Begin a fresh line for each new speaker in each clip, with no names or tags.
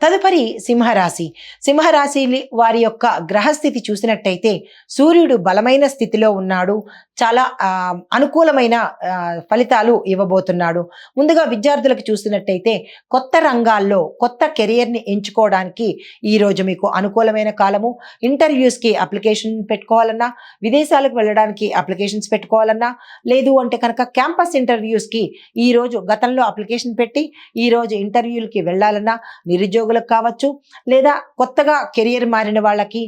తదుపరి సింహరాశి. సింహరాశి వారి యొక్క గ్రహస్థితి చూసినట్టయితే సూర్యుడు బలమైన స్థితిలో ఉన్నాడు. చాలా అనుకూలమైన ఫలితాలు ఇవ్వబోతున్నాడు. ముందుగా విద్యార్థులకు చూసినట్టయితే కొత్త రంగాల్లో కొత్త కెరియర్ని ఎంచుకోవడానికి ఈరోజు మీకు అనుకూలమైన కాలము. ఇంటర్వ్యూస్కి అప్లికేషన్ పెట్టుకోవాలన్నా, విదేశాలకు వెళ్ళడానికి అప్లికేషన్స్ పెట్టుకోవాలన్నా, లేదు అంటే కనుక క్యాంపస్ ఇంటర్వ్యూస్కి ఈరోజు గతంలో అప్లికేషన్ పెట్టి ఈరోజు ఇంటర్వ్యూలకి వెళ్ళాలన్నా, నిరుద్యోగులకు కావచ్చు, లేదా కొత్తగా కెరియర్ మారిన వాళ్ళకి,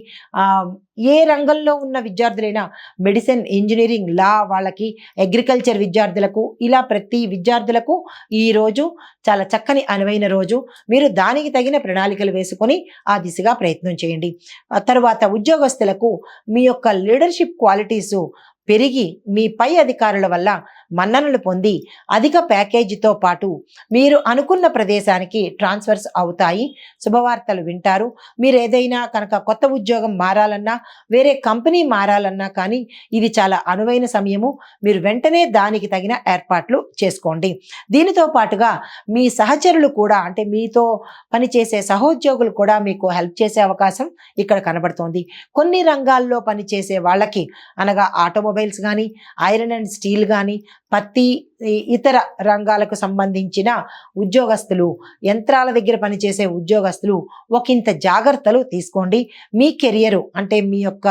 ఏ రంగంలో ఉన్న విద్యార్థులైనా, మెడిసిన్, ఇంజనీరింగ్, లా వాళ్ళకి, అగ్రికల్చర్ విద్యార్థులకు, ఇలా ప్రతి విద్యార్థులకు ఈరోజు చాలా చక్కని అనువైన రోజు. మీరు దానికి తగిన ప్రణాళికలు వేసుకొని ఆ దిశగా ప్రయత్నం చేయండి. తరువాత ఉద్యోగస్తులకు మీ యొక్క లీడర్షిప్ క్వాలిటీసు పెరిగి మీ పై అధికారుల వల్ల మన్ననలు పొంది అధిక ప్యాకేజీతో పాటు మీరు అనుకున్న ప్రదేశానికి ట్రాన్స్ఫర్స్ అవుతాయి. శుభవార్తలు వింటారు. మీరు ఏదైనా కనుక కొత్త ఉద్యోగం మారాలన్నా, వేరే కంపెనీ మారాలన్నా కానీ ఇది చాలా అనువైన సమయము. మీరు వెంటనే దానికి తగిన ఏర్పాట్లు చేసుకోండి. దీనితో పాటుగా మీ సహచరులు కూడా, అంటే మీతో పనిచేసే సహోద్యోగులు కూడా మీకు హెల్ప్ చేసే అవకాశం ఇక్కడ కనబడుతోంది. కొన్ని రంగాల్లో పనిచేసే వాళ్ళకి, అనగా ఆటోమొబైల్స్ కానీ, ఐరన్ అండ్ స్టీల్ కానీ, పత్తి, ఇతర రంగాలకు సంబంధించిన ఉద్యోగస్తులు, యంత్రాల దగ్గర పనిచేసే ఉద్యోగస్తులు ఒకంత జాగ్రత్తలు తీసుకోండి. మీ కెరియరు అంటే మీ యొక్క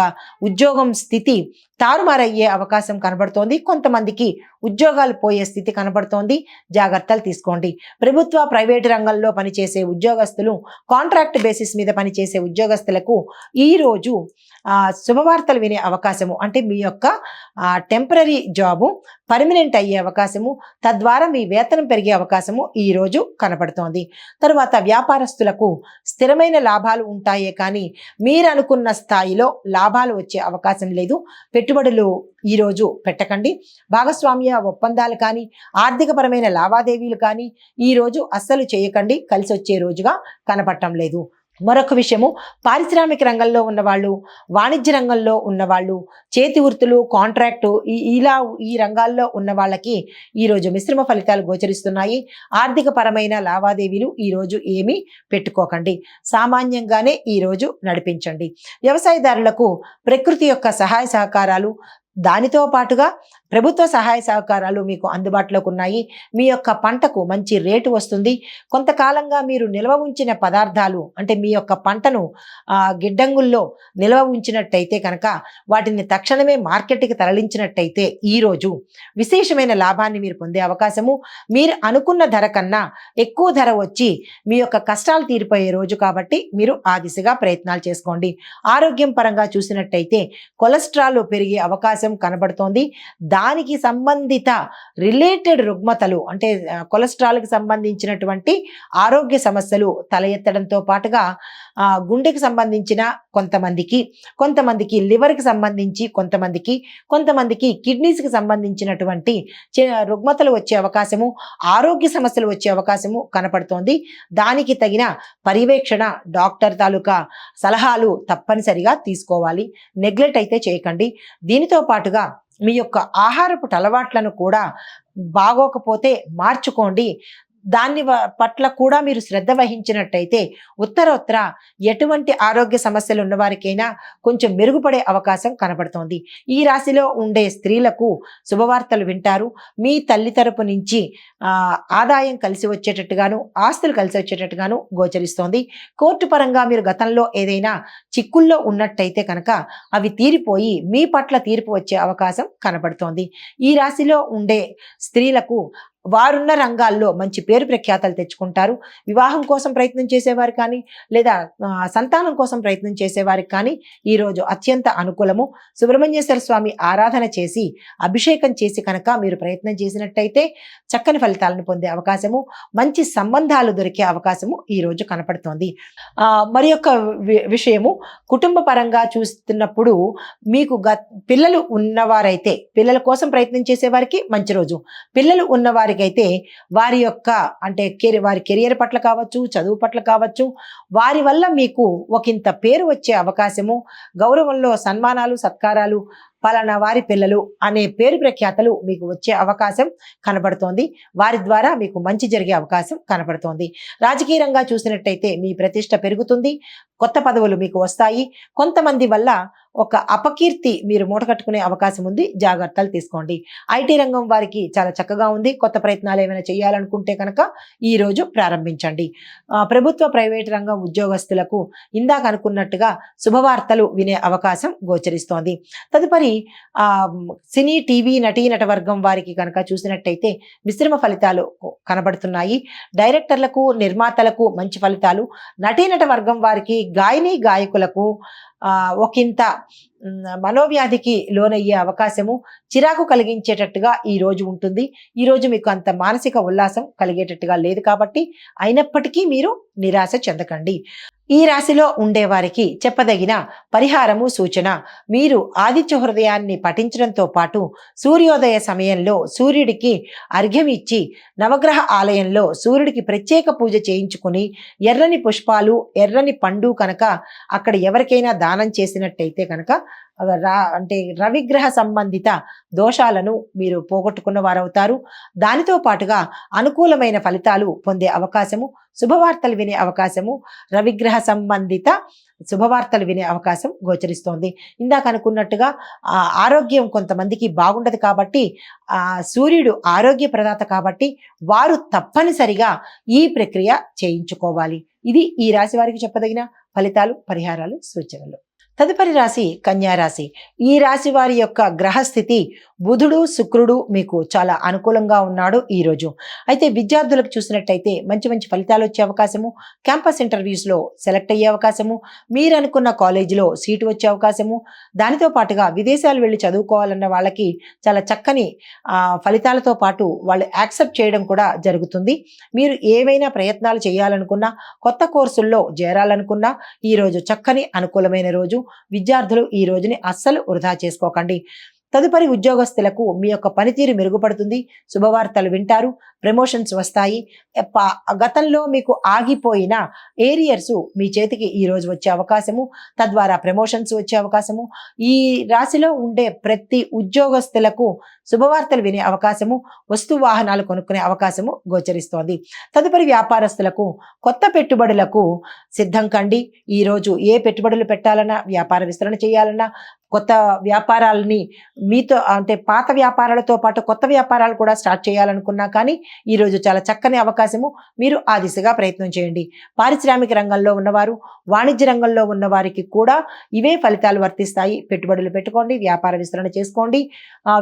ఉద్యోగం స్థితి తారుమారయ్యే అవకాశం కనబడుతోంది. కొంతమందికి ఉద్యోగాలు పోయే స్థితి కనబడుతోంది. జాగ్రత్తలు తీసుకోండి. ప్రభుత్వ, ప్రైవేటు రంగంలో పనిచేసే ఉద్యోగస్తులు, కాంట్రాక్ట్ బేసిస్ మీద పనిచేసే ఉద్యోగస్తులకు ఈరోజు శుభవార్తలు వినే అవకాశము, అంటే మీ యొక్క టెంపరరీ జాబు పర్మనెంట్ అయ్యే అవకాశము, తద్వారా మీ వేతనం పెరిగే అవకాశము ఈరోజు కనపడుతోంది. తరువాత వ్యాపారస్తులకు స్థిరమైన లాభాలు ఉంటాయే కానీ మీరు అనుకున్న స్థాయిలో లాభాలు వచ్చే అవకాశం లేదు. పెట్టుబడులు ఈరోజు పెట్టకండి. భాగస్వామ్య ఒప్పందాలు కానీ, ఆర్థికపరమైన లావాదేవీలు కానీ ఈరోజు అస్సలు చేయకండి. కలిసి వచ్చే రోజుగా కనపడటం లేదు. మరొక విషయము, పారిశ్రామిక రంగంలో ఉన్నవాళ్ళు, వాణిజ్య రంగంలో ఉన్నవాళ్ళు, చేతి వృత్తులు, కాంట్రాక్టు, ఈ రంగాల్లో ఉన్న వాళ్ళకి ఈరోజు మిశ్రమ ఫలితాలు గోచరిస్తున్నాయి. ఆర్థిక పరమైన లావాదేవీలు ఈరోజు ఏమీ పెట్టుకోకండి. సామాన్యంగానే ఈరోజు నడిపించండి. వ్యవసాయదారులకు ప్రకృతి యొక్క సహాయ సహకారాలు, దానితో పాటుగా ప్రభుత్వ సహాయ సహకారాలు మీకు అందుబాటులోకి ఉన్నాయి. మీ యొక్క పంటకు మంచి రేటు వస్తుంది. కొంతకాలంగా మీరు నిల్వ ఉంచిన పదార్థాలు, అంటే మీ యొక్క పంటను గిడ్డంగుల్లో నిల్వ ఉంచినట్టయితే కనుక వాటిని తక్షణమే మార్కెట్కి తరలించినట్టయితే ఈరోజు విశేషమైన లాభాన్ని మీరు పొందే అవకాశము. మీరు అనుకున్న ధర కన్నా ఎక్కువ ధర వచ్చి మీ యొక్క కష్టాలు తీరిపోయే రోజు కాబట్టి మీరు ఆ దిశగా ప్రయత్నాలు చేసుకోండి. ఆరోగ్యం పరంగా చూసినట్టయితే కొలెస్ట్రాల్ పెరిగే అవకాశం కనబడుతోంది. దానికి సంబంధిత రిలేటెడ్ రుగ్మతలు, అంటే కొలెస్ట్రాల్కి సంబంధించినటువంటి ఆరోగ్య సమస్యలు తల ఎత్తడంతో పాటుగా గుండెకి సంబంధించిన కొంతమందికి లివర్కి సంబంధించి, కొంతమందికి కిడ్నీస్కి సంబంధించినటువంటి రుగ్మతలు వచ్చే అవకాశము, ఆరోగ్య సమస్యలు వచ్చే అవకాశము కనపడుతోంది. దానికి తగిన పర్యవేక్షణ, డాక్టర్ తాలూకా సలహాలు తప్పనిసరిగా తీసుకోవాలి. నెగ్లెక్ట్ అయితే చేయకండి. దీనితో పాటుగా మీ యొక్క ఆహారపు అలవాట్లను కూడా బాగోకపోతే మార్చుకోండి. దాన్ని పట్ల కూడా మీరు శ్రద్ధ వహించినట్టయితే ఉత్తరోత్తర ఎటువంటి ఆరోగ్య సమస్యలు ఉన్నవారికైనా కొంచెం మెరుగుపడే అవకాశం కనబడుతోంది. ఈ రాశిలో ఉండే స్త్రీలకు శుభవార్తలు వింటారు. మీ తల్లి తరపు నుంచి ఆదాయం కలిసి వచ్చేటట్టుగాను, ఆస్తులు కలిసి వచ్చేటట్టుగాను గోచరిస్తోంది. కోర్టు పరంగా మీరు గతంలో ఏదైనా చిక్కుల్లో ఉన్నట్టయితే కనుక అవి తీరిపోయి మీ పట్ల తీర్పు వచ్చే అవకాశం కనబడుతోంది. ఈ రాశిలో ఉండే స్త్రీలకు వారున్న రంగాల్లో మంచి పేరు ప్రఖ్యాతలు తెచ్చుకుంటారు. వివాహం కోసం ప్రయత్నం చేసేవారు కానీ, లేదా సంతానం కోసం ప్రయత్నం చేసేవారికి కానీ ఈరోజు అత్యంత అనుకూలము. సుబ్రహ్మణ్యేశ్వర స్వామి ఆరాధన చేసి, అభిషేకం చేసి కనుక మీరు ప్రయత్నం చేసినట్టయితే చక్కని ఫలితాలను పొందే అవకాశము, మంచి సంబంధాలు దొరికే అవకాశము ఈరోజు కనపడుతోంది. మరి యొక్క విషయము, కుటుంబ పరంగా చూస్తున్నప్పుడు మీకు పిల్లలు ఉన్నవారైతే, పిల్లల కోసం ప్రయత్నం చేసేవారికి మంచి రోజు. పిల్లలు ఉన్నవారికి అయితే వారి యొక్క, అంటే వారి కెరియర్ పట్ల కావచ్చు, చదువు పట్ల కావచ్చు, వారి వల్ల మీకు ఒకంత పేరు వచ్చే అవకాశము, గౌరవంలో సన్మానాలు, సత్కారాలు పలానా వారి పిల్లలు అనే పేరు ప్రఖ్యాతలు మీకు వచ్చే అవకాశం కనబడుతోంది. వారి ద్వారా మీకు మంచి జరిగే అవకాశం కనబడుతోంది. రాజకీయంగా చూసినట్టయితే మీ ప్రతిష్ట పెరుగుతుంది. కొత్త పదవులు మీకు వస్తాయి. కొంతమంది వల్ల ఒక అపకీర్తి మీరు మూటకట్టుకునే అవకాశం ఉంది. జాగ్రత్తలు తీసుకోండి. ఐటీ రంగం వారికి చాలా చక్కగా ఉంది. కొత్త ప్రయత్నాలు ఏమైనా చేయాలనుకుంటే కనుక ఈ రోజు ప్రారంభించండి. ప్రభుత్వ ప్రైవేట్ రంగం ఉద్యోగస్తులకు ఇందాక అనుకున్నట్టుగా శుభవార్తలు వినే అవకాశం గోచరిస్తోంది. తదుపరి సినీ టీవీ నటీనట వర్గం వారికి కనుక చూసినట్టయితే మిశ్రమ ఫలితాలు కనబడుతున్నాయి. డైరెక్టర్లకు నిర్మాతలకు మంచి ఫలితాలు, నటీనట వర్గం వారికి గాయని గాయకులకు ఒకంత మనోవ్యాధికి లోనయ్యే అవకాశము, చిరాకు కలిగించేటట్టుగా ఈ రోజు ఉంటుంది. ఈ రోజు మీకు అంత మానసిక ఉల్లాసం కలిగేటట్టుగా లేదు కాబట్టి అయినప్పటికీ మీరు నిరాశ చెందకండి. ఈ రాశిలో ఉండేవారికి చెప్పదగిన పరిహారము సూచన: మీరు ఆదిత్య హృదయాన్ని పఠించడంతో పాటు సూర్యోదయ సమయంలో సూర్యుడికి అర్ఘ్యం ఇచ్చి నవగ్రహ ఆలయంలో సూర్యుడికి ప్రత్యేక పూజ చేయించుకుని ఎర్రని పుష్పాలు ఎర్రని పండు కనుక అక్కడ ఎవరికైనా దానం చేసినట్టయితే కనుక అంటే రవిగ్రహ సంబంధిత దోషాలను మీరు పోగొట్టుకున్న వారవుతారు. దానితో పాటుగా అనుకూలమైన ఫలితాలు పొందే అవకాశము, శుభవార్తలు వినే అవకాశము, రవిగ్రహ సంబంధిత శుభవార్తలు వినే అవకాశం గోచరిస్తోంది. ఇందాక అనుకున్నట్టుగా ఆరోగ్యం కొంతమందికి బాగుండదు కాబట్టి సూర్యుడు ఆరోగ్య ప్రదాత కాబట్టి వారు తప్పనిసరిగా ఈ ప్రక్రియ చేయించుకోవాలి. ఇది ఈ రాశి వారికి చెప్పదగిన ఫలితాలు, పరిహారాలు, సూచనలు. తదుపరి రాశి కన్యా రాశి. ఈ రాశి వారి యొక్క గ్రహస్థితి బుధుడు శుక్రుడు మీకు చాలా అనుకూలంగా ఉన్నాడు ఈరోజు. అయితే విద్యార్థులకు చూసినట్టయితే మంచి మంచి ఫలితాలు వచ్చే అవకాశము, క్యాంపస్ ఇంటర్వ్యూస్లో సెలెక్ట్ అయ్యే అవకాశము, మీరు అనుకున్న కాలేజీలో సీటు వచ్చే అవకాశము, దానితో పాటుగా విదేశాలు వెళ్ళి చదువుకోవాలన్న వాళ్ళకి చాలా చక్కని ఫలితాలతో పాటు వాళ్ళు యాక్సెప్ట్ చేయడం కూడా జరుగుతుంది. మీరు ఏవైనా ప్రయత్నాలు చేయాలనుకున్నా, కొత్త కోర్సుల్లో చేరాలనుకున్నా ఈరోజు చక్కని అనుకూలమైన రోజు. విద్యార్థులు ఈ రోజుని అస్సలు వృధా చేసుకోకండి. తదుపరి ఉద్యోగస్తులకు మీ యొక్క పనితీరు మెరుగుపడుతుంది. శుభవార్తలు వింటారు. ప్రమోషన్స్ వస్తాయి. గతంలో మీకు ఆగిపోయిన ఏరియర్స్ మీ చేతికి ఈ రోజు వచ్చే అవకాశము, తద్వారా ప్రమోషన్స్ వచ్చే అవకాశము. ఈ రాశిలో ఉండే ప్రతి ఉద్యోగస్తులకు శుభవార్తలు వినే అవకాశము, వస్తు వాహనాలు కొనుక్కునే అవకాశము గోచరిస్తోంది. తదుపరి వ్యాపారస్తులకు కొత్త పెట్టుబడులకు సిద్ధం కండి. ఈరోజు ఏ పెట్టుబడులు పెట్టాలన్నా, వ్యాపార విస్తరణ చేయాలన్నా, కొత్త వ్యాపారాలని మీతో అంటే పాత వ్యాపారాలతో పాటు కొత్త వ్యాపారాలు కూడా స్టార్ట్ చేయాలనుకున్నా కానీ ఈరోజు చాలా చక్కని అవకాశము. మీరు ఆ దిశగా ప్రయత్నం చేయండి. పారిశ్రామిక రంగంలో ఉన్నవారు, వాణిజ్య రంగంలో ఉన్న వారికి కూడా ఇవే ఫలితాలు వర్తిస్తాయి. పెట్టుబడులు పెట్టుకోండి, వ్యాపార విస్తరణ చేసుకోండి.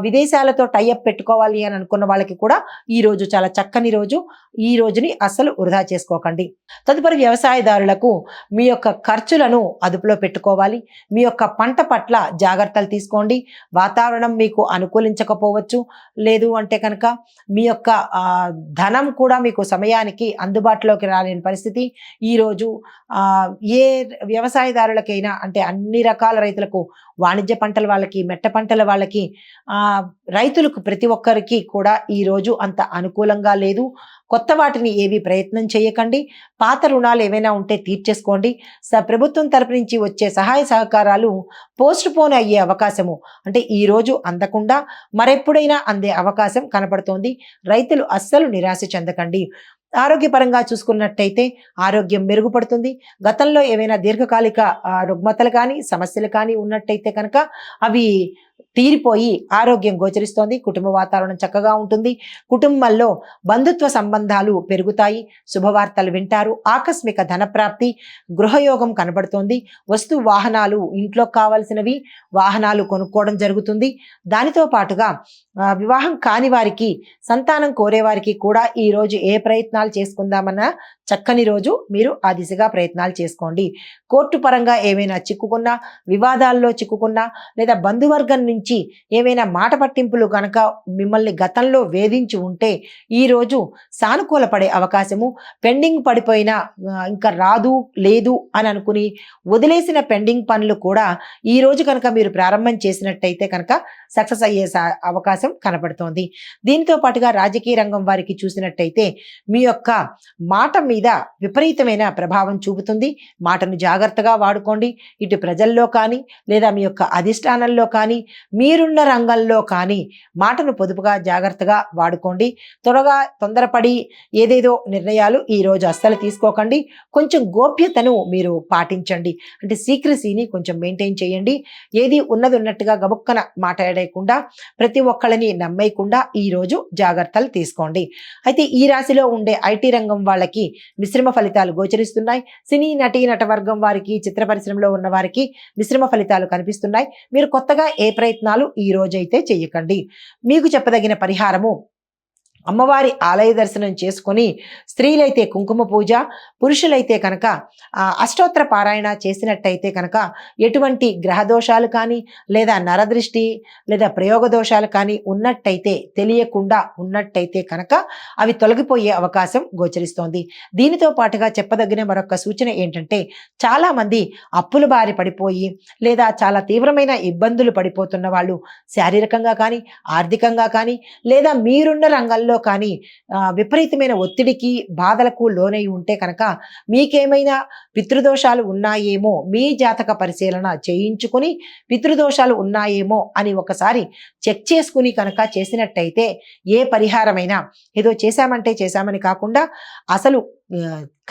విదేశాలతో టైఅప్ పెట్టుకోవాలి అని అనుకున్న వాళ్ళకి కూడా ఈరోజు చాలా చక్కని రోజు. ఈ రోజుని అస్సలు వృధా చేసుకోకండి. తదుపరి వ్యవసాయదారులకు మీ యొక్క ఖర్చులను అదుపులో పెట్టుకోవాలి. మీ యొక్క పంట పట్ల జాగ్రత్తలు తీసుకోండి. వాతావరణం మీకు అనుకూలించకపోవచ్చు, లేదు అంటే కనుక మీ యొక్క ధనం కూడా మీకు సమయానికి అందుబాటులోకి రాలేని పరిస్థితి. ఈరోజు ఏ వ్యవసాయదారులకైనా అంటే అన్ని రకాల రైతులకు, వాణిజ్య పంటల వాళ్ళకి, మెట్ట పంటల వాళ్ళకి, రైతులకు ప్రతి ఒక్కరికి కూడా ఈరోజు అంత అనుకూలంగా లేదు. కొత్త వాటిని ఏవి ప్రయత్నం చేయకండి. పాత రుణాలు ఏవైనా ఉంటే తీర్చేసుకోండి. ప్రభుత్వం తరపు నుంచి వచ్చే సహాయ సహకారాలు పోస్ట్ పోన్ అయ్యే అవకాశము, అంటే ఈరోజు అందకుండా మరెప్పుడైనా అందే అవకాశం కనపడుతోంది. రైతులు అస్సలు నిరాశ చెందకండి. ఆరోగ్యపరంగా చూసుకున్నట్టయితే ఆరోగ్యం మెరుగుపడుతుంది. గతంలో ఏవైనా దీర్ఘకాలిక రుగ్మతలు కానీ సమస్యలు కానీ ఉన్నట్టయితే కనుక అవి తీరిపోయి ఆరోగ్యం గోచరిస్తోంది. కుటుంబ వాతావరణం చక్కగా ఉంటుంది. కుటుంబంలో బంధుత్వ సంబంధాలు పెరుగుతాయి. శుభవార్తలు వింటారు. ఆకస్మిక ధనప్రాప్తి, గృహయోగం కనబడుతోంది. వస్తు వాహనాలు, ఇంట్లో కావాల్సినవి వాహనాలు కొనుక్కోవడం జరుగుతుంది. దానితో పాటుగా వివాహం కాని వారికి, సంతానం కోరేవారికి కూడా ఈరోజు ఏ ప్రయత్నాలు చేసుకుందామన్నా చక్కని రోజు. మీరు ఆ దిశగా ప్రయత్నాలు చేసుకోండి. కోర్టు పరంగా ఏమైనా చిక్కుకున్నా, వివాదాల్లో చిక్కుకున్నా, లేదా బంధువర్గం నుంచి ఏమైనా మాట పట్టింపులు కనుక మిమ్మల్ని గతంలో వేధించి ఉంటే ఈరోజు సానుకూల పడే అవకాశము. పెండింగ్ పడిపోయిన ఇంకా రాదు లేదు అని అనుకుని వదిలేసిన పెండింగ్ పనులు కూడా ఈరోజు కనుక మీరు ప్రారంభం చేసినట్టయితే కనుక సక్సెస్ అయ్యే అవకాశం కనపడుతోంది. దీనితో పాటుగా రాజకీయ రంగం వారికి చూసినట్టయితే మీ యొక్క మాట మీద విపరీతమైన ప్రభావం చూపుతుంది. మాటను జాగ్రత్తగా వాడుకోండి. ఇటు ప్రజల్లో కానీ లేదా మీ యొక్క అధిష్టానంలో కానీ మీరున్న రంగంలో కానీ మాటను పొదుపుగా జాగ్రత్తగా వాడుకోండి. తొందరపడి ఏదేదో నిర్ణయాలు ఈ రోజు అస్సలు తీసుకోకండి. కొంచెం గోప్యతను మీరు పాటించండి. అంటే సీక్రసీని కొంచెం మెయింటైన్ చేయండి. ఏది ఉన్నది ఉన్నట్టుగా గబుక్కన మాట్లాడేయకుండా ప్రతి ఒక్కళ్ళని నమ్మేయకుండా ఈ రోజు జాగ్రత్తలు తీసుకోండి. అయితే ఈ రాశిలో ఉండే ఐటీ రంగం వాళ్ళకి మిశ్రమ ఫలితాలు గోచరిస్తున్నాయి. సినీ నటీ నటవర్గం వారికి, చిత్ర పరిశ్రమలో ఉన్న వారికి మిశ్రమ ఫలితాలు కనిపిస్తున్నాయి. మీరు కొత్తగా ఏ ప్రయత్నాలు ఈ రోజైతే చెయ్యకండి. మీకు చెప్పదగిన పరిహారము అమ్మవారి ఆలయ దర్శనం చేసుకొని స్త్రీలైతే కుంకుమ పూజ, పురుషులైతే కనుక అష్టోత్తర పారాయణ చేసినట్టయితే కనుక ఎటువంటి గ్రహ దోషాలు కానీ లేదా నరదృష్టి లేదా ప్రయోగ దోషాలు కానీ ఉన్నట్టయితే, తెలియకుండా ఉన్నట్టయితే కనుక అవి తొలగిపోయే అవకాశం గోచరిస్తోంది. దీనితో పాటుగా చెప్పదగిన మరొక సూచన ఏంటంటే, చాలామంది అప్పుల బారి పడిపోయి లేదా చాలా తీవ్రమైన ఇబ్బందులు పడిపోతున్న వాళ్ళు శారీరకంగా కానీ ఆర్థికంగా కానీ లేదా మీరున్న రంగంలో కానీ విపరీతమైన ఒత్తిడికి బాధలకు లోనై ఉంటే కనుక మీకేమైనా పితృదోషాలు ఉన్నాయేమో మీ జాతక పరిశీలన చేయించుకుని పితృదోషాలు ఉన్నాయేమో అని ఒకసారి చెక్ చేసుకుని కనుక చేసినట్టయితే ఏ పరిహారమైనా ఏదో చేశామంటే చేశామని కాకుండా అసలు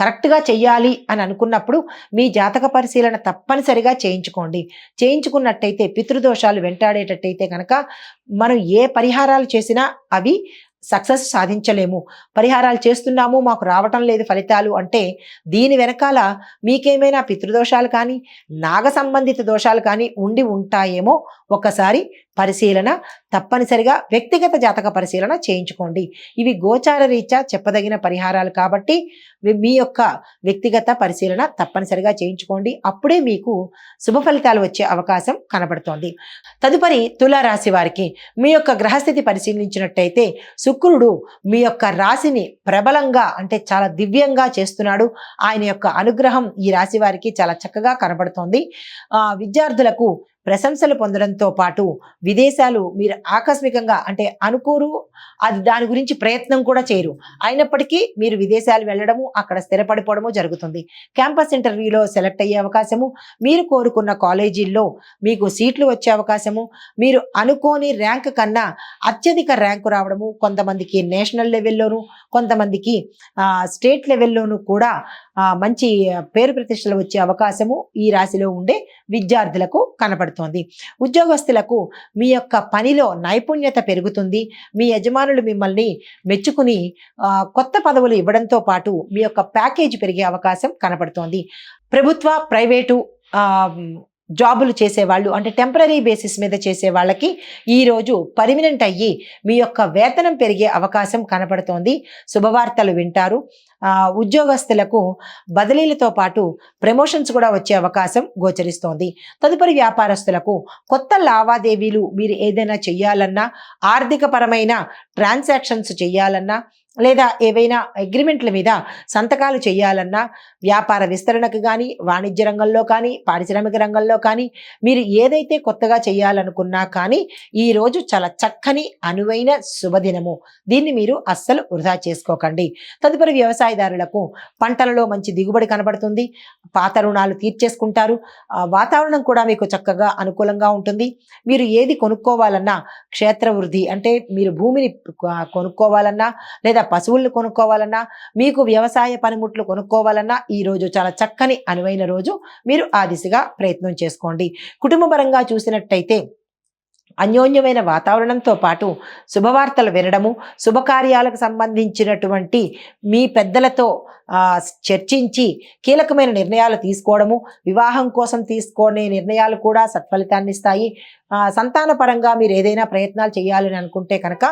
కరెక్ట్గా చెయ్యాలి అని అనుకున్నప్పుడు మీ జాతక పరిశీలన తప్పనిసరిగా చేయించుకోండి. చేయించుకున్నట్టయితే పితృదోషాలు వెంటాడేటట్టయితే కనుక మనం ఏ పరిహారాలు చేసినా అవి సక్సెస్ సాధించలేము. పరిహారాలు చేస్తున్నాము, మాకు రావటం లేదు ఫలితాలు అంటే దీని వెనకాల మీకేమైనా పితృదోషాలు కానీ నాగ సంబంధిత దోషాలు కానీ ఉండి ఉంటాయేమో ఒకసారి పరిశీలన తప్పనిసరిగా వ్యక్తిగత జాతక పరిశీలన చేయించుకోండి. ఇవి గోచార రీత్యా చెప్పదగిన పరిహారాలు కాబట్టి మీ యొక్క వ్యక్తిగత పరిశీలన తప్పనిసరిగా చేయించుకోండి. అప్పుడే మీకు శుభ ఫలితాలు వచ్చే అవకాశం కనబడుతోంది. తదుపరి తులారాశి వారికి మీ యొక్క గ్రహస్థితి పరిశీలించినట్టయితే శుక్రుడు మీ యొక్క రాశిని ప్రబలంగా అంటే చాలా దివ్యంగా చేస్తున్నాడు. ఆయన యొక్క అనుగ్రహం ఈ రాశి వారికి చాలా చక్కగా కనబడుతోంది. విద్యార్థులకు ప్రశంసలు పొందడంతో పాటు విదేశాలు మీరు ఆకస్మికంగా అంటే అనుకోరు, అది దాని గురించి ప్రయత్నం కూడా చేయరు, అయినప్పటికీ మీరు విదేశాలు వెళ్ళడము అక్కడ స్థిరపడిపోవడము జరుగుతుంది. క్యాంపస్ ఇంటర్వ్యూలో సెలెక్ట్ అయ్యే అవకాశము, మీరు కోరుకున్న కాలేజీల్లో మీకు సీట్లు వచ్చే అవకాశము, మీరు అనుకోని ర్యాంక్ కన్నా అత్యధిక ర్యాంకు రావడము, కొంతమందికి నేషనల్ లెవెల్లోను కొంతమందికి స్టేట్ లెవెల్లోనూ కూడా మంచి పేరు ప్రతిష్టలు వచ్చే అవకాశము ఈ రాశిలో ఉండే విద్యార్థులకు కనపడుతోంది. ఉద్యోగస్తులకు మీ యొక్క పనిలో నైపుణ్యత పెరుగుతుంది. మీ యజమానులు మిమ్మల్ని మెచ్చుకుని కొత్త పదవులు ఇవ్వడంతో పాటు మీ యొక్క ప్యాకేజ్ పెరిగే అవకాశం కనపడుతోంది. ప్రభుత్వ ప్రైవేటు జాబులు చేసేవాళ్ళు అంటే టెంపరీ బేసిస్ మీద చేసే వాళ్ళకి ఈరోజు పర్మినెంట్ అయ్యి మీ యొక్క వేతనం పెరిగే అవకాశం కనపడుతోంది. శుభవార్తలు వింటారు. ఉద్యోగస్తులకు బదిలీలతో పాటు ప్రమోషన్స్ కూడా వచ్చే అవకాశం గోచరిస్తోంది. తదుపరి వ్యాపారస్తులకు కొత్త లావాదేవీలు మీరు ఏదైనా చెయ్యాలన్నా, ఆర్థిక పరమైన ట్రాన్సాక్షన్స్ చెయ్యాలన్నా లేదా ఏవైనా అగ్రిమెంట్ల మీద సంతకాలు చేయాలన్నా, వ్యాపార విస్తరణకు కానీ వాణిజ్య రంగంలో కానీ పారిశ్రామిక రంగంలో కానీ మీరు ఏదైతే కొత్తగా చేయాలనుకున్నా కానీ ఈరోజు చాలా చక్కని అనువైన శుభదినము. దీన్ని మీరు అస్సలు వృధా చేసుకోకండి. తదుపరి వ్యవసాయదారులకు పంటలలో మంచి దిగుబడి కనబడుతుంది. పాత రుణాలు తీర్చేసుకుంటారు. వాతావరణం కూడా మీకు చక్కగా అనుకూలంగా ఉంటుంది. మీరు ఏది కొనుక్కోవాలన్నా క్షేత్ర వృద్ధి అంటే మీరు భూమిని కొనుక్కోవాలన్నా లేదా పశువులను కొనుక్కోవాలన్నా, మీకు వ్యవసాయ పనిముట్లు కొనుక్కోవాలన్నా ఈరోజు చాలా చక్కని అనువైన రోజు. మీరు ఆ దిశగా ప్రయత్నం చేసుకోండి. కుటుంబపరంగా చూసినట్టయితే అన్యోన్యమైన వాతావరణంతో పాటు శుభవార్తలు వినడము, శుభకార్యాలకు సంబంధించినటువంటి మీ పెద్దలతో చర్చించి కీలకమైన నిర్ణయాలు తీసుకోవడము, వివాహం కోసం తీసుకునే నిర్ణయాలు కూడా సత్ఫలితాన్ని ఇస్తాయి. సంతాన పరంగా మీరు ఏదైనా ప్రయత్నాలు చేయాలని అనుకుంటే కనుక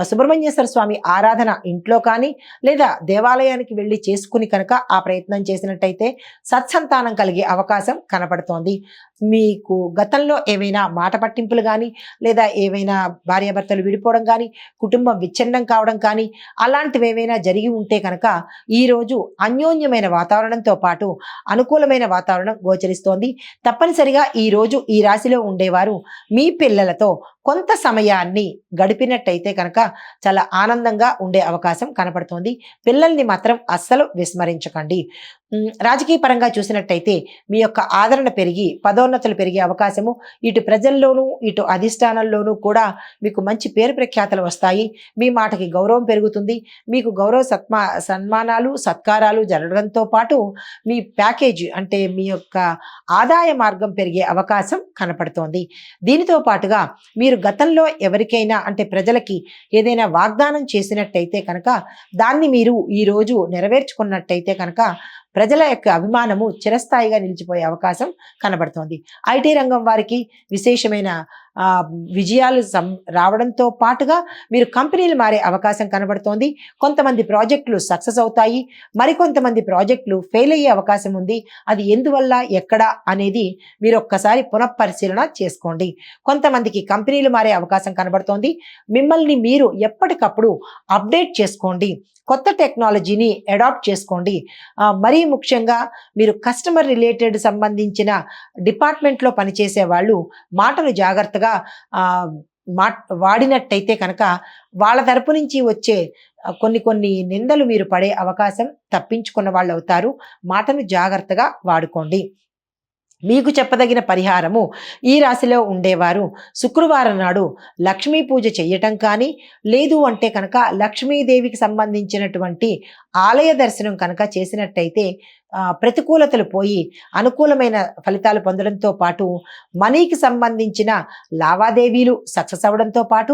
సుబ్రహ్మణ్యేశ్వర స్వామి ఆరాధన ఇంట్లో కానీ లేదా దేవాలయానికి వెళ్ళి చేసుకుని కనుక ఆ ప్రయత్నం చేసినట్టయితే సత్సంతానం కలిగే అవకాశం కనపడుతోంది. మీకు గతంలో ఏవైనా మాట పట్టింపులు కానీ లేదా ఏవైనా భార్యాభర్తలు విడిపోవడం కానీ కుటుంబం విచ్ఛిన్నం కావడం కానీ అలాంటివి ఏవైనా జరిగి ఉంటే కనుక ఈరోజు అన్యోన్యమైన వాతావరణంతో పాటు అనుకూలమైన వాతావరణం గోచరిస్తోంది. తప్పనిసరిగా ఈరోజు ఈ రాశిలో ఉండేవారు మీ పిల్లలతో కొంత సమయాన్ని గడిపినట్టయితే కనుక చాలా ఆనందంగా ఉండే అవకాశం కనపడుతోంది. పిల్లల్ని మాత్రం అస్సలు విస్మరించకండి. రాజకీయ పరంగా చూసినట్టయితే మీ యొక్క ఆదరణ పెరిగి పదోన్నతులు పెరిగే అవకాశము ఇటు ప్రజల్లోనూ ఇటు అధిష్టానంలోనూ కూడా మీకు మంచి పేరు ప్రఖ్యాతలు వస్తాయి. మీ మాటకి గౌరవం పెరుగుతుంది. మీకు గౌరవ సన్మానాలు సత్కారాలు జరగడంతో పాటు మీ ప్యాకేజ్ అంటే మీ యొక్క ఆదాయ మార్గం పెరిగే అవకాశం కనపడుతోంది. దీనితో పాటుగా మీరు గతంలో ఎవరికైనా అంటే ప్రజలకి ఏదైనా వాగ్దానం చేసినట్టయితే కనుక దాన్ని మీరు ఈరోజు నెరవేర్చుకున్నట్టయితే కనుక ప్రజల యొక్క అభిమానము చిరస్థాయిగా నిలిచిపోయే అవకాశం కనబడుతోంది. ఐటీ రంగం వారికి విశేషమైన విజయాలు రావడంతో పాటుగా మీరు కంపెనీలు మారే అవకాశం కనబడుతోంది. కొంతమంది ప్రాజెక్టులు సక్సెస్ అవుతాయి, మరికొంతమంది ప్రాజెక్టులు ఫెయిల్ అయ్యే అవకాశం ఉంది. అది ఎందువల్ల ఎక్కడ అనేది మీరు ఒక్కసారి పునఃపరిశీలన చేసుకోండి. కొంతమందికి కంపెనీలు మారే అవకాశం కనబడుతోంది. మిమ్మల్ని మీరు ఎప్పటికప్పుడు అప్డేట్ చేసుకోండి, కొత్త టెక్నాలజీని అడాప్ట్ చేసుకోండి. మరీ ముఖ్యంగా మీరు కస్టమర్ రిలేటెడ్ సంబంధించిన డిపార్ట్మెంట్లో పనిచేసే వాళ్ళు మాటలు జాగ్రత్తగా వాడినట్టయితే కనుక వాళ్ళ తరపు నుంచి వచ్చే కొన్ని నిందలు మీరు పడే అవకాశం తప్పించుకున్న వాళ్ళు అవుతారు. మాటను జాగ్రత్తగా వాడుకోండి. మీకు చెప్పదగిన పరిహారము, ఈ రాశిలో ఉండేవారు శుక్రవారం నాడు లక్ష్మీ పూజ చేయటం కానీ లేదు అంటే కనుక లక్ష్మీదేవికి సంబంధించినటువంటి ఆలయ దర్శనం కనుక చేసినట్టయితే ప్రతికూలతలు పోయి అనుకూలమైన ఫలితాలు పొందడంతో పాటు మనీకి సంబంధించిన లావాదేవీలు సక్సెస్ అవ్వడంతో పాటు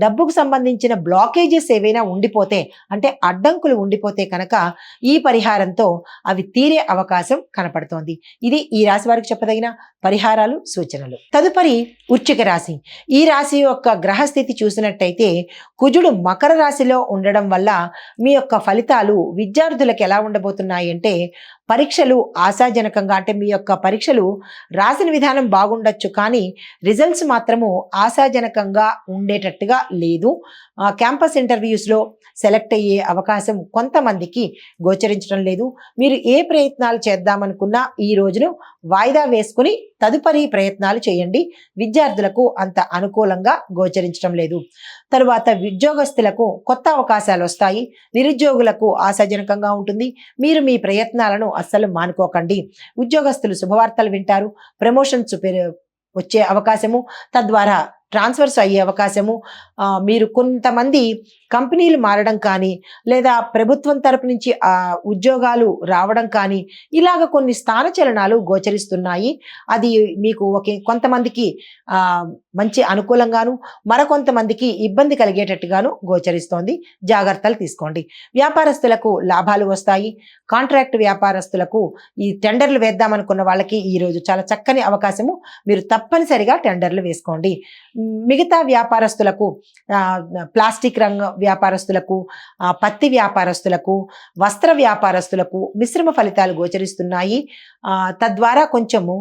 డబ్బుకు సంబంధించిన బ్లాకేజెస్ ఏవైనా ఉండిపోతే అంటే అడ్డంకులు ఉండిపోతే కనుక ఈ పరిహారంతో అవి తీరే అవకాశం కనపడుతోంది. ఇది ఈ రాశి వారికి చెప్పదగిన పరిహారాలు, సూచనలు. తదుపరి వృశ్చిక రాశి. ఈ రాశి యొక్క గ్రహస్థితి చూసినట్టయితే కుజుడు మకర రాశిలో ఉండడం వల్ల మీ యొక్క ఫలితాలు విద్యార్థులకు ఎలా ఉండబోతున్నాయి అంటే పరీక్షలు ఆశాజనకంగా అంటే మీ యొక్క పరీక్షలు రాసిన విధానం బాగుండొచ్చు కానీ రిజల్ట్స్ మాత్రము ఆశాజనకంగా ఉండేటట్టుగా లేదు. క్యాంపస్ ఇంటర్వ్యూస్లో సెలెక్ట్ అయ్యే అవకాశం కొంతమందికి గోచరించడం లేదు. మీరు ఏ ప్రయత్నాలు చేద్దామనుకున్నా ఈ రోజును వాయిదా వేసుకుని తదుపరి ప్రయత్నాలు చేయండి. విద్యార్థులకు అంత అనుకూలంగా గోచరించడం లేదు. తరువాత ఉద్యోగస్తులకు కొత్త అవకాశాలు వస్తాయి. నిరుద్యోగులకు ఆశాజనకంగా ఉంటుంది. మీరు మీ ప్రయత్నాలను అస్సలు మానుకోకండి. ఉద్యోగస్తులు శుభవార్తలు వింటారు. ప్రమోషన్స్ వచ్చే అవకాశము, తద్వారా ట్రాన్స్ఫర్స్ అయ్యే అవకాశము, మీరు కొంతమంది కంపెనీలు మారడం కానీ లేదా ప్రభుత్వం తరపు నుంచి ఉద్యోగాలు రావడం కానీ ఇలాగ కొన్ని స్థానచలనాలు గోచరిస్తున్నాయి. అది మీకు కొంతమందికి మంచి అనుకూలంగాను మరికొంతమందికి ఇబ్బంది కలిగేటట్టుగాను గోచరిస్తోంది. జాగ్రత్తలు తీసుకోండి. వ్యాపారస్తులకు లాభాలు వస్తాయి. కాంట్రాక్ట్ వ్యాపారస్తులకు ఈ టెండర్లు వేద్దామనుకున్న వాళ్ళకి ఈరోజు చాలా చక్కని అవకాశము. మీరు తప్పనిసరిగా టెండర్లు వేసుకోండి. మిగతా వ్యాపారస్తులకు ప్లాస్టిక్ రంగ వ్యాపారస్తులకు, పత్తి వ్యాపారస్తులకు, వస్త్ర వ్యాపారస్తులకు మిశ్రమ ఫలితాలు గోచరిస్తున్నాయి. తద్వారా కొంచెము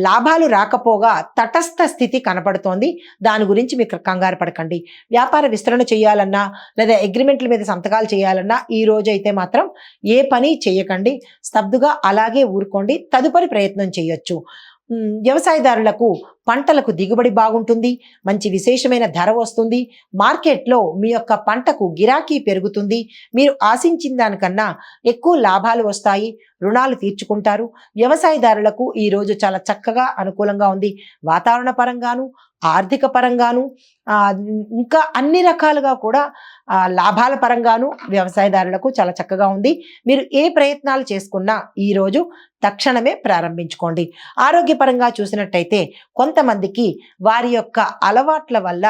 లాభాలు రాకపోగా తటస్థ స్థితి కనపడుతోంది. దాని గురించి మీకు కంగారు పడకండి. వ్యాపార విస్తరణ చేయాలన్నా లేదా అగ్రిమెంట్ల మీద సంతకాలు చేయాలన్నా ఈ రోజు అయితే మాత్రం ఏ పని చేయకండి. స్తబ్దుగా అలాగే ఊరుకోండి. తదుపరి ప్రయత్నం చేయొచ్చు. వ్యవసాయదారులకు పంటలకు దిగుబడి బాగుంటుంది. మంచి విశేషమైన ధర వస్తుంది. మార్కెట్లో మీ యొక్క పంటకు గిరాకీ పెరుగుతుంది. మీరు ఆశించిన దానికన్నా ఎక్కువ లాభాలు వస్తాయి. రుణాలు తీర్చుకుంటారు. వ్యవసాయదారులకు ఈరోజు చాలా చక్కగా అనుకూలంగా ఉంది. వాతావరణ పరంగాను ఆర్థిక పరంగాను ఇంకా అన్ని రకాలుగా కూడా లాభాల పరంగాను వ్యవసాయదారులకు చాలా చక్కగా ఉంది. మీరు ఏ ప్రయత్నాలు చేసుకున్నా ఈరోజు తక్షణమే ప్రారంభించుకోండి. ఆరోగ్యపరంగా చూసినట్టయితే కొంతమందికి వారి యొక్క అలవాట్ల వల్ల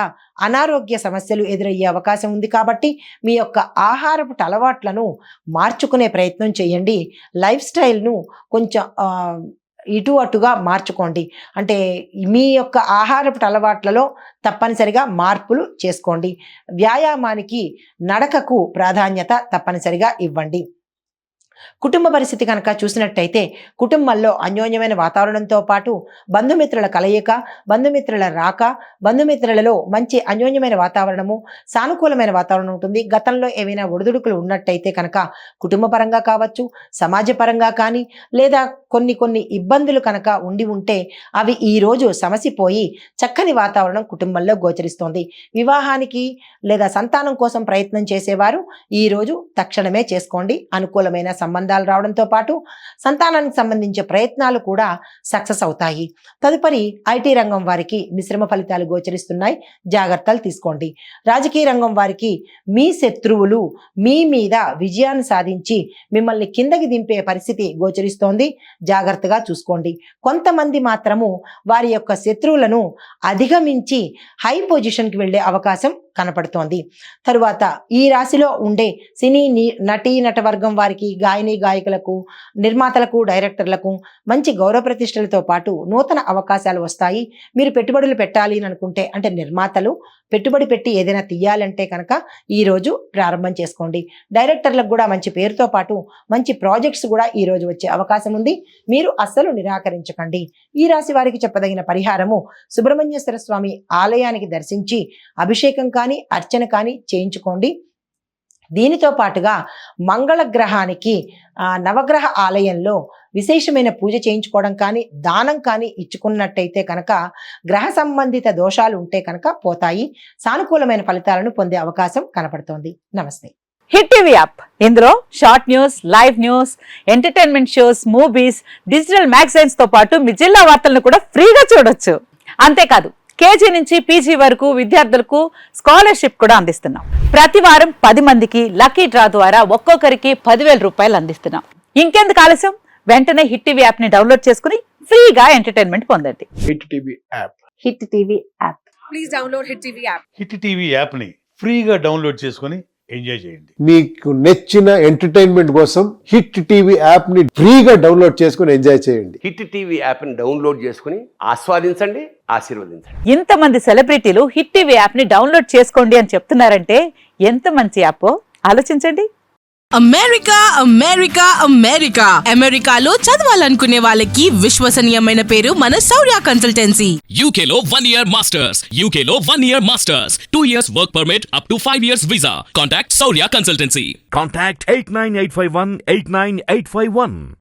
అనారోగ్య సమస్యలు ఎదురయ్యే అవకాశం ఉంది. కాబట్టి మీ యొక్క ఆహారపు అలవాట్లను మార్చుకునే ప్రయత్నం చేయండి. లైఫ్ స్టైల్ను కొంచెం ఇటు అటుగా మార్చుకోండి. అంటే మీ యొక్క ఆహారపు అలవాట్లలో తప్పనిసరిగా మార్పులు చేసుకోండి. వ్యాయామానికి నడకకు ప్రాధాన్యత తప్పనిసరిగా ఇవ్వండి. కుటుంబ పరిస్థితి కనుక చూసినట్టయితే కుటుంబంలో అన్యోన్యమైన వాతావరణంతో పాటు బంధుమిత్రుల కలయిక, బంధుమిత్రుల రాక, బంధుమిత్రులలో మంచి అన్యోన్యమైన వాతావరణము, సానుకూలమైన వాతావరణం ఉంటుంది. గతంలో ఏవైనా ఒడిదుడుకులు ఉన్నట్టయితే కనుక కుటుంబ పరంగా కావచ్చు, సమాజ పరంగా కానీ, లేదా కొన్ని ఇబ్బందులు కనుక ఉంటే అవి ఈరోజు సమసిపోయి చక్కని వాతావరణం కుటుంబంలో గోచరిస్తోంది. వివాహానికి లేదా సంతానం కోసం ప్రయత్నం చేసేవారు ఈరోజు తక్షణమే చేసుకోండి. అనుకూలమైన సంబంధాలు రావడంతో పాటు సంతానానికి సంబంధించే ప్రయత్నాలు కూడా సక్సెస్ అవుతాయి. తదుపరి ఐటీ రంగం వారికి మిశ్రమ ఫలితాలు గోచరిస్తున్నాయి, జాగ్రత్తలు తీసుకోండి. రాజకీయ రంగం వారికి మీ శత్రువులు మీ మీద విజయాన్ని సాధించి మిమ్మల్ని కిందకి దింపే పరిస్థితి గోచరిస్తోంది, జాగ్రత్తగా చూసుకోండి. కొంతమంది మాత్రము వారి యొక్క శత్రువులను అధిగమించి హై పొజిషన్కి వెళ్ళే అవకాశం కనపడుతోంది. తరువాత ఈ రాశిలో ఉండే సినీ నటీ నటవర్గం వారికి, గాయకులకు, నిర్మాతలకు, డైరెక్టర్లకు మంచి గౌరవ ప్రతిష్టలతో పాటు నూతన అవకాశాలు వస్తాయి. మీరు పెట్టుబడులు పెట్టాలి అని అనుకుంటే, అంటే నిర్మాతలు పెట్టుబడి పెట్టి ఏదైనా తీయాలంటే కనుక ఈరోజు ప్రారంభం చేసుకోండి. డైరెక్టర్లకు కూడా మంచి పేరుతో పాటు మంచి ప్రాజెక్ట్స్ కూడా ఈరోజు వచ్చే అవకాశం ఉంది. మీరు అస్సలు నిరాకరించకండి. ఈ రాశి వారికి చెప్పదగిన పరిహారము సుబ్రహ్మణ్యేశ్వర స్వామి ఆలయానికి దర్శించి అభిషేకం కానీ అర్చన కానీ చేయించుకోండి. దీనితో పాటుగా మంగళ గ్రహానికి నవగ్రహ ఆలయంలో విశేషమైన పూజ చేయించుకోవడం కానీ దానం కానీ ఇచ్చుకున్నట్టయితే కనుక గ్రహ సంబంధిత దోషాలు ఉంటే కనుక పోతాయి. సానుకూలమైన ఫలితాలను పొందే అవకాశం కనపడుతోంది. నమస్తే.
హిట్ టీవీ యాప్, ఇందులో short news, live news, entertainment shows, movies, digital magazines తో పాటు మీ జిల్లా వార్తలను కూడా ఫ్రీగా చూడొచ్చు. అంతేకాదు కేజీ నుంచి పీజీ వరకు విద్యార్థులకు స్కాలర్షిప్ కూడా అందిస్తున్నాం. ప్రతి వారం 10 మందికి లక్కీ డ్రా ద్వారా ఒక్కొక్కరికి 10,000 రూపాయలు అందిస్తున్నాం. ఇంకెందుకు ఆలస్యం, వెంటనే హిట్ టీవీ యాప్ ని డౌన్లోడ్ చేసుకుని ఫ్రీగా ఎంటర్టైన్మెంట్ పొందండి.
Hit TV app.
Hit TV app.
Please download hit TV app.
Hit TV app ని ఫ్రీగా డౌన్లోడ్ చేసుకుని ఎంజాయ్ చేయండి.
మీకు నచ్చిన ఎంటర్టైన్మెంట్ కోసం హిట్ టీవీ యాప్ ని ఫ్రీగా డౌన్లోడ్ చేసుకుని ఎంజాయ్ చేయండి.
హిట్ టీవీ యాప్ ని డౌన్లోడ్ చేసుకుని ఆస్వాదించండి, ఆశీర్వదించండి.
ఇంతమంది సెలబ్రిటీలు హిట్ టీవీ యాప్ ని డౌన్లోడ్ చేసుకోండి అని చెప్తున్నారంటే ఎంత మంచి యాప్ ఆలోచించండి.
అమెరికా అమెరికాలో చదవాలనుకునే వాళ్ళకి విశ్వసనీయమైన పేరు మన శౌర్య కన్సల్టెన్సీ.
UK లో 1 year masters, UK లో 1 year masters, 2 years work permit up to 5 years visa. Contact Saurya Consultancy.
Contact 89851 89851.